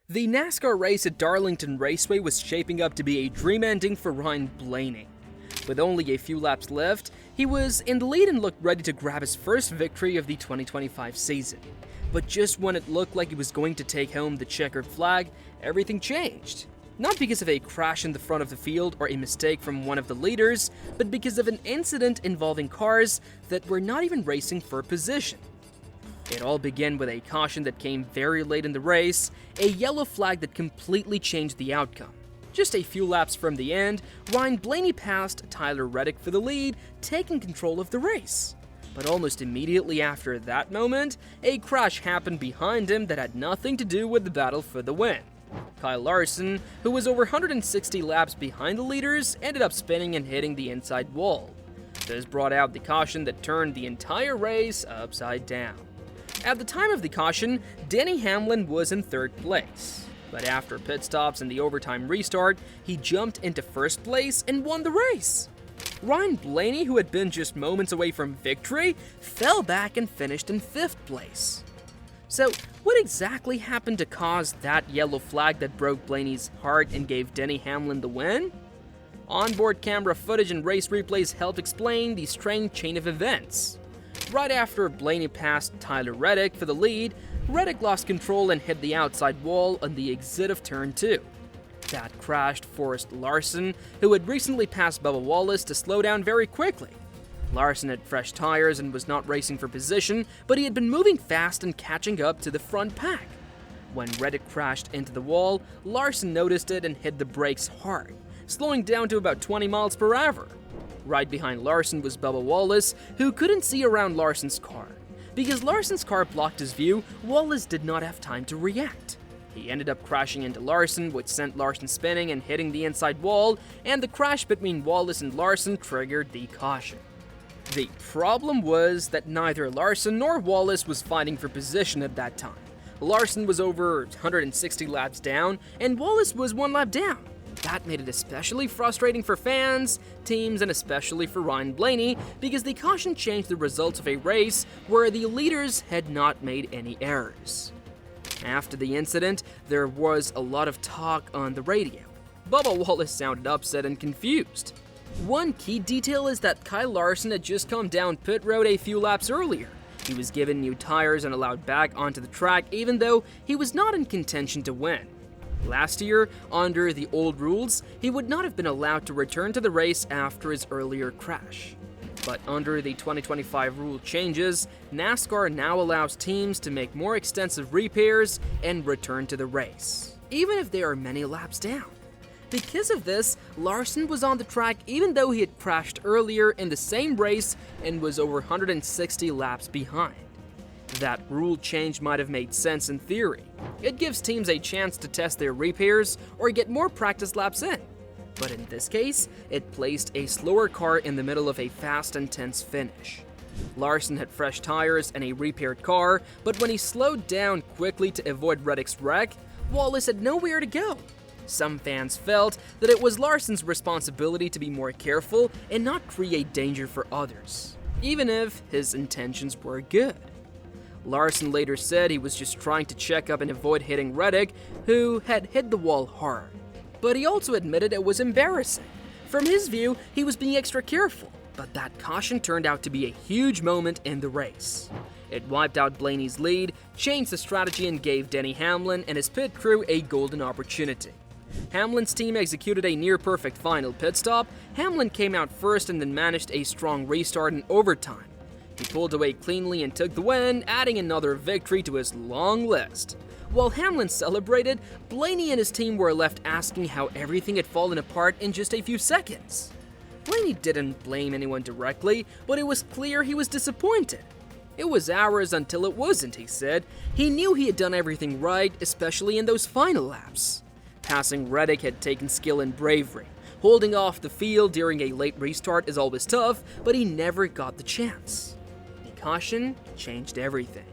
The NASCAR race at Darlington Raceway was shaping up to be a dream ending for Ryan Blaney. With only a few laps left, he was in the lead and looked ready to grab his first victory of the 2025 season. But just when it looked like he was going to take home the checkered flag, everything changed. Not because of a crash in the front of the field or a mistake from one of the leaders, but because of an incident involving cars that were not even racing for position. It all began with a caution that came very late in the race, a yellow flag that completely changed the outcome. Just a few laps from the end, Ryan Blaney passed Tyler Reddick for the lead, taking control of the race. But almost immediately after that moment, a crash happened behind him that had nothing to do with the battle for the win. Kyle Larson, who was over 160 laps behind the leaders, ended up spinning and hitting the inside wall. This brought out the caution that turned the entire race upside down. At the time of the caution, Denny Hamlin was in third place. But after pit stops and the overtime restart, he jumped into first place and won the race. Ryan Blaney, who had been just moments away from victory, fell back and finished in fifth place. So, what exactly happened to cause that yellow flag that broke Blaney's heart and gave Denny Hamlin the win? Onboard camera footage and race replays helped explain the strange chain of events. Right after Blaney passed Tyler Reddick for the lead, Reddick lost control and hit the outside wall on the exit of turn 2. That crash forced Larson, who had recently passed Bubba Wallace, to slow down very quickly. Larson had fresh tires and was not racing for position, but he had been moving fast and catching up to the front pack. When Reddick crashed into the wall, Larson noticed it and hit the brakes hard, slowing down to about 20 miles per hour. Right behind Larson was Bubba Wallace, who couldn't see around Larson's car. Because Larson's car blocked his view, Wallace did not have time to react. He ended up crashing into Larson, which sent Larson spinning and hitting the inside wall, and the crash between Wallace and Larson triggered the caution. The problem was that neither Larson nor Wallace was fighting for position at that time. Larson was over 160 laps down, and Wallace was 1 lap down. That made it especially frustrating for fans, teams, and especially for Ryan Blaney, because the caution changed the results of a race where the leaders had not made any errors. After the incident, there was a lot of talk on the radio. Bubba Wallace sounded upset and confused. One key detail is that Kyle Larson had just come down pit road a few laps earlier. He was given new tires and allowed back onto the track even though he was not in contention to win. Last year, under the old rules, he would not have been allowed to return to the race after his earlier crash. But under the 2025 rule changes, NASCAR now allows teams to make more extensive repairs and return to the race, even if they are many laps down. Because of this, Larson was on the track even though he had crashed earlier in the same race and was over 160 laps behind. That rule change might have made sense in theory. It gives teams a chance to test their repairs or get more practice laps in. But in this case, it placed a slower car in the middle of a fast and tense finish. Larson had fresh tires and a repaired car, but when he slowed down quickly to avoid Reddick's wreck, Wallace had nowhere to go. Some fans felt that it was Larson's responsibility to be more careful and not create danger for others, even if his intentions were good. Larson later said he was just trying to check up and avoid hitting Reddick, who had hit the wall hard. But he also admitted it was embarrassing. From his view, he was being extra careful, but that caution turned out to be a huge moment in the race. It wiped out Blaney's lead, changed the strategy, and gave Denny Hamlin and his pit crew a golden opportunity. Hamlin's team executed a near-perfect final pit stop. Hamlin came out first and then managed a strong restart in overtime. He pulled away cleanly and took the win, adding another victory to his long list. While Hamlin celebrated, Blaney and his team were left asking how everything had fallen apart in just a few seconds. Blaney didn't blame anyone directly, but it was clear he was disappointed. It was hours until it wasn't, he said. He knew he had done everything right, especially in those final laps. Passing Reddick had taken skill and bravery. Holding off the field during a late restart is always tough, but he never got the chance. The caution changed everything.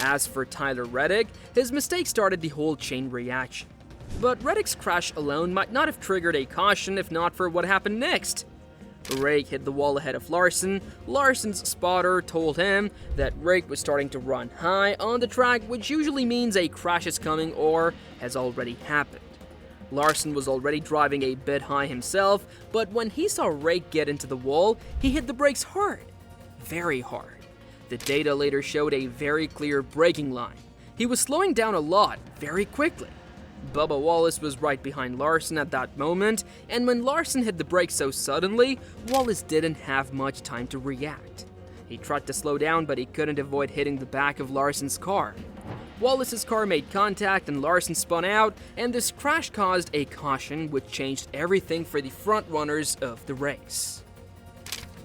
As for Tyler Reddick, his mistake started the whole chain reaction. But Reddick's crash alone might not have triggered a caution if not for what happened next. Rake hit the wall ahead of Larson. Larson's spotter told him that Rake was starting to run high on the track, which usually means a crash is coming or has already happened. Larson was already driving a bit high himself, but when he saw Rake get into the wall, he hit the brakes hard. Very hard. The data later showed a very clear braking line. He was slowing down a lot, very quickly. Bubba Wallace was right behind Larson at that moment, and when Larson hit the brakes so suddenly, Wallace didn't have much time to react. He tried to slow down, but he couldn't avoid hitting the back of Larson's car. Wallace's car made contact and Larson spun out, and this crash caused a caution which changed everything for the front runners of the race.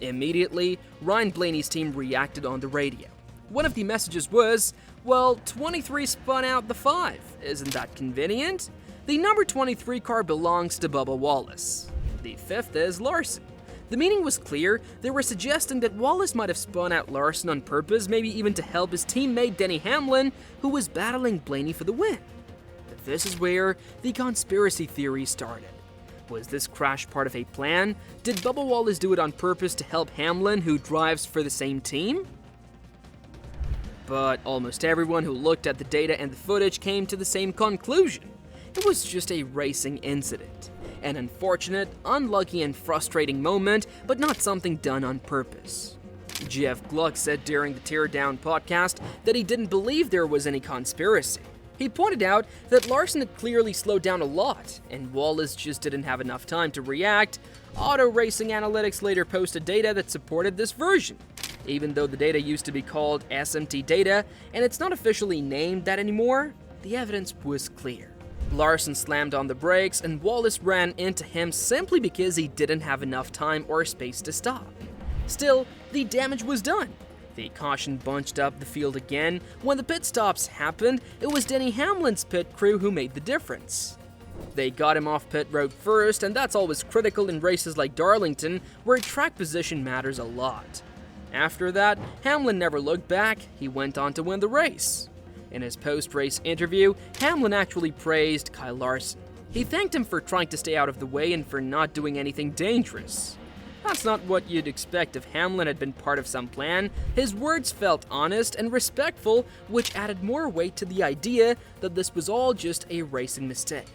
Immediately, Ryan Blaney's team reacted on the radio. One of the messages was, well, 23 spun out the 5. Isn't that convenient? The number 23 car belongs to Bubba Wallace. The 5th is Larson. The meaning was clear. They were suggesting that Wallace might have spun out Larson on purpose, maybe even to help his teammate Denny Hamlin, who was battling Blaney for the win. But this is where the conspiracy theory started. Was this crash part of a plan? Did Bubba Wallace do it on purpose to help Hamlin, who drives for the same team? But almost everyone who looked at the data and the footage came to the same conclusion. It was just a racing incident. An unfortunate, unlucky, and frustrating moment, but not something done on purpose. Jeff Gluck said during the Teardown podcast that he didn't believe there was any conspiracy. He pointed out that Larson had clearly slowed down a lot, and Wallace just didn't have enough time to react. Auto Racing Analytics later posted data that supported this version. Even though the data used to be called SMT data, and it's not officially named that anymore, the evidence was clear. Larson slammed on the brakes, and Wallace ran into him simply because he didn't have enough time or space to stop. Still, the damage was done. The caution bunched up the field again. When the pit stops happened, it was Denny Hamlin's pit crew who made the difference. They got him off pit road first, and that's always critical in races like Darlington, where track position matters a lot. After that, Hamlin never looked back. He went on to win the race. In his post-race interview, Hamlin actually praised Kyle Larson. He thanked him for trying to stay out of the way and for not doing anything dangerous. That's not what you'd expect if Hamlin had been part of some plan. His words felt honest and respectful, which added more weight to the idea that this was all just a racing mistake.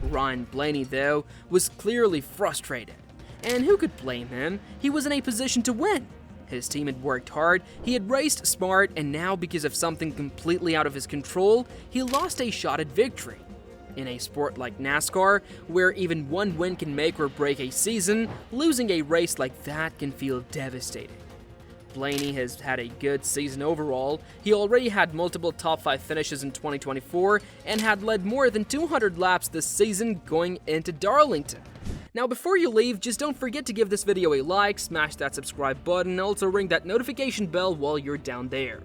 Ryan Blaney, though, was clearly frustrated. And who could blame him? He was in a position to win. His team had worked hard, he had raced smart, and now because of something completely out of his control, he lost a shot at victory. In a sport like NASCAR, where even one win can make or break a season, losing a race like that can feel devastating. Blaney has had a good season overall. He already had multiple top 5 finishes in 2024 and had led more than 200 laps this season going into Darlington. Now before you leave, just don't forget to give this video a like, smash that subscribe button, and also ring that notification bell while you're down there.